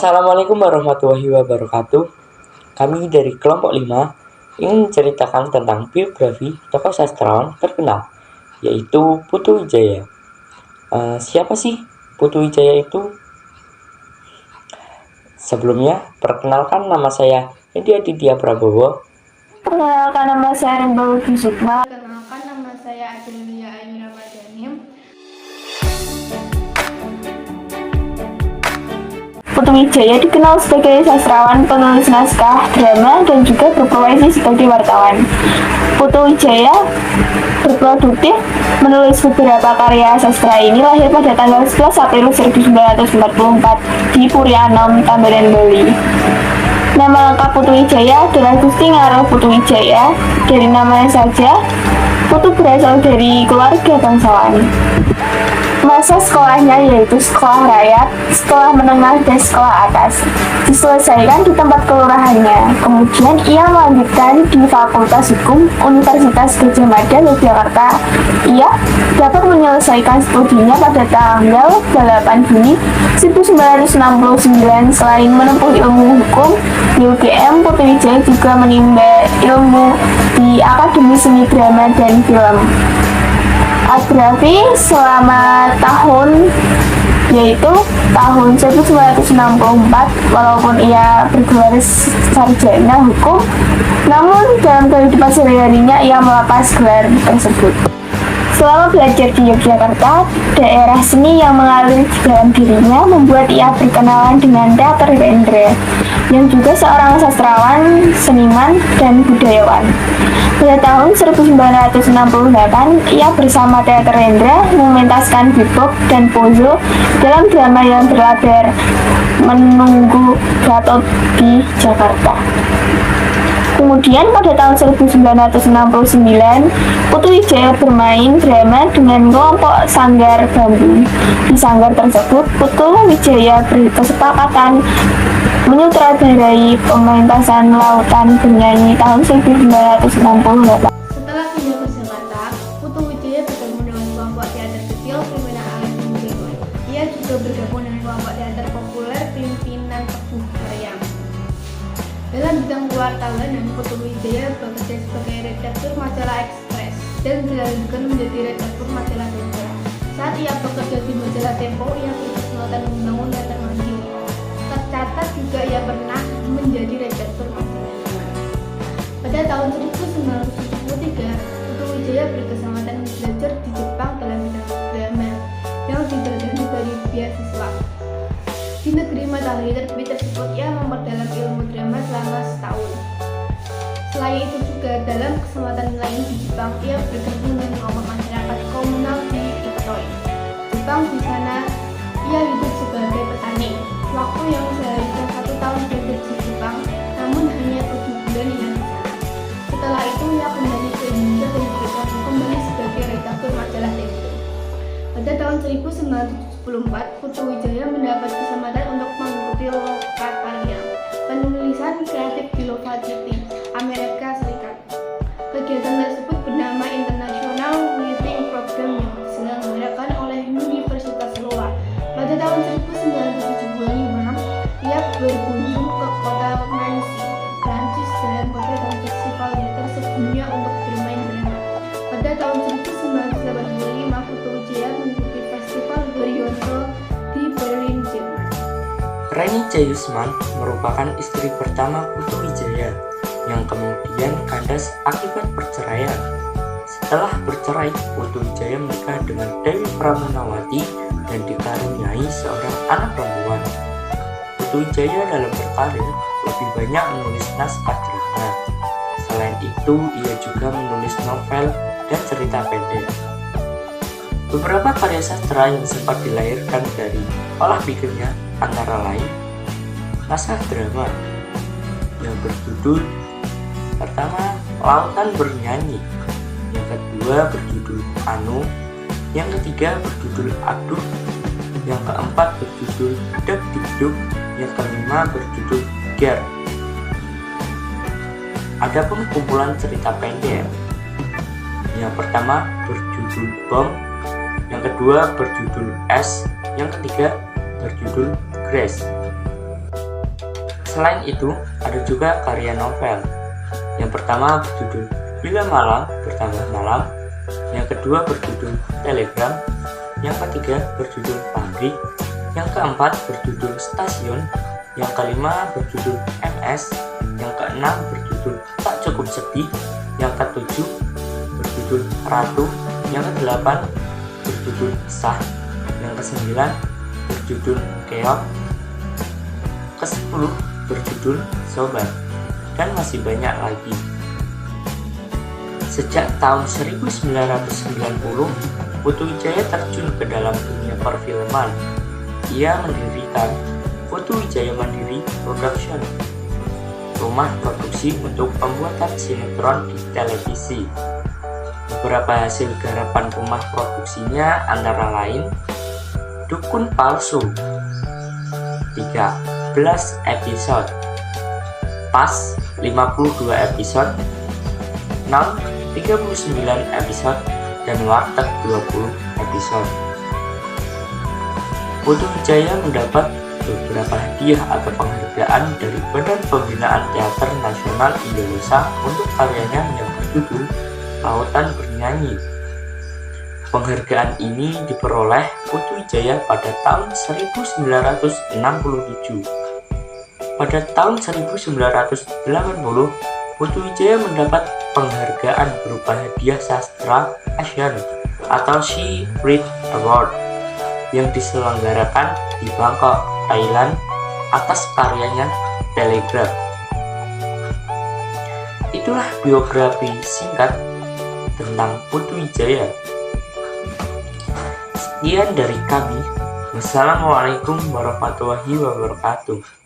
Assalamualaikum warahmatullahi wabarakatuh. Kami dari kelompok 5 ingin menceritakan tentang biografi tokoh sastrawan terkenal, yaitu Putu Wijaya. Siapa sih Putu Wijaya itu? Sebelumnya, perkenalkan nama saya Hendi Aditya Prabowo. Perkenalkan nama saya Rimba Sukma. Perkenalkan nama saya Adelia Ayu Ramadhanim. Putu Wijaya dikenal sebagai sastrawan, penulis naskah, drama, dan juga berprofesi sebagai wartawan. Putu Wijaya berproduktif menulis beberapa karya sastra. Ini lahir pada tanggal 11 April 1944 di Purianom, Tabanan, Bali. Nama lengkap Putu Wijaya adalah Gusti Ngaro Putu Wijaya. Dari namanya saja, Putu berasal dari keluarga bangsawan. Masa sekolahnya yaitu sekolah rakyat, sekolah menengah, dan sekolah atas. Diselesaikan di tempat kelurahannya. Kemudian ia melanjutkan di Fakultas Hukum Universitas Gadjah Mada, Yogyakarta. Ia dapat menyelesaikan studinya pada tanggal 8 Juni 1969. Selain menempuh ilmu hukum di UGM, Putu Wijaya juga menimba ilmu di Akademi Seni Drama dan Film Agrafi selama tahun, yaitu tahun 1964. Walaupun ia bergelar sarjana hukum, namun dalam kehidupan sehari-harinya ia melepas gelar tersebut. Selama belajar di Yogyakarta, daerah seni yang mengalir di dalam dirinya membuat ia berkenalan dengan Teater Rendra, yang juga seorang sastrawan, seniman, dan budayawan. Pada tahun 1968, ia bersama Teater Rendra mementaskan bebop dan pozo dalam drama yang berlatar Menunggu Gatot di Jakarta. Kemudian pada tahun 1969, Putu Wijaya bermain drama dengan kelompok Sanggar Bambu. Di sanggar tersebut, Putu Wijaya berkesepakatan menyutradarai pementasan Lautan Bernyanyi tahun 1968. Setelah pindah ke Jakarta, Putu Wijaya bergabung dengan kelompok teater kecil pimpinan Alex Budi. Ia juga bergabung dengan kelompok teater populer pimpinan Teguh Karyam. Dalam bidang kewartawanan, Putu Wijaya bekerja sebagai redaktur majalah Express dan dilanjutkan menjadi redaktur majalah Tempo. Saat ia bekerja di majalah Tempo, ia terus melakukan membangun teater mandiri. Tercatat juga ia pernah menjadi redaktur majalah Teman. Pada tahun 1973, Putu Wijaya berkesempatan belajar di Jepang dalam bidang drama yang diberikan dari beasiswa. Di negeri matahari terbit tersebut, ia memperdalam ilmu drama selama setahun. Selain itu juga dalam kesempatan lain di Jepang, ia bergabung dengan kelompok masyarakat komunal di Iktoy, Jepang. Di sana, ia hidup sebagai petani. Waktu yang seharusnya 1 tahun belajar di Jepang, namun hanya 7 bulan ia di sana. Setelah itu, ia kembali ke Indonesia dan bergabung kembali sebagai redaktur majalah Tempo. Pada tahun 1974, Putu Wijaya mendapat kesempatan untuk mengikuti lokakarya penulisan kreatif di Iowa City, Amerika Serikat. Kegiatan tersebut bernama International Writing Program yang diselenggarakan oleh Universitas Iowa. Pada tahun 1975, ia berkunjung ke kota Nancy, Prancis dalam kegiatan festival teater sedunia untuk bermain drama. Pada tahun 1985, Putu Wijaya mengikuti festival Berlioz di Berlin, Jerman. Reni Jayusman merupakan istri pertama Putu Wijaya yang kemudian kandas akibat perceraian. Setelah bercerai, Putu Wijaya menikah dengan Dewi Pramunawati dan dikaruniai seorang anak perempuan. Putu Wijaya dalam berkarir lebih banyak menulis naskah drama. Selain itu, ia juga menulis novel dan cerita pendek. Beberapa karya sastra yang sempat dilahirkan dari olah pikirnya antara lain naskah drama yang berjudul pertama Lautan Bernyanyi, yang kedua berjudul Anu, yang ketiga berjudul Aduh, yang keempat berjudul Dek Dikduk, yang kelima berjudul Ger. Adapun kumpulan cerita pendek, yang pertama berjudul Bom, yang kedua berjudul S, yang ketiga berjudul Grace. Selain itu, ada juga karya novel. Yang pertama berjudul Bila Malam Bertambah Malam, yang kedua berjudul Telegram, yang ketiga berjudul Pabrik, yang keempat berjudul Stasiun, yang kelima berjudul MS, yang keenam berjudul Tak Cukup Sedih, yang ketujuh berjudul Ratu, yang kedelapan berjudul Sah, yang kesembilan berjudul Keok, ke-10 berjudul Sobat, dan masih banyak lagi. Sejak tahun 1990, Putu Wijaya terjun ke dalam dunia perfilman. Ia mendirikan Putu Wijaya Mandiri Production, rumah produksi untuk pembuatan sinetron di televisi. Beberapa hasil garapan rumah produksinya antara lain Dukun Palsu 13 episode, Pas 52 episode, Non 39 episode, dan Warteg 20 episode. Putu Wijaya mendapat beberapa hadiah atau penghargaan dari Badan Pembinaan Teater Nasional Indonesia untuk karyanya yang berjudul Lautan Bernyanyi. Penghargaan ini diperoleh Putu Wijaya pada tahun 1967. Pada tahun 1980, Putu Wijaya mendapat penghargaan berupa hadiah sastra ASEAN atau Sea Brit Award yang diselenggarakan di Bangkok, Thailand atas karyanya Telegram. Itulah biografi singkat tentang Putu Wijaya. Sekian dari kami. Wassalamualaikum warahmatullahi wabarakatuh.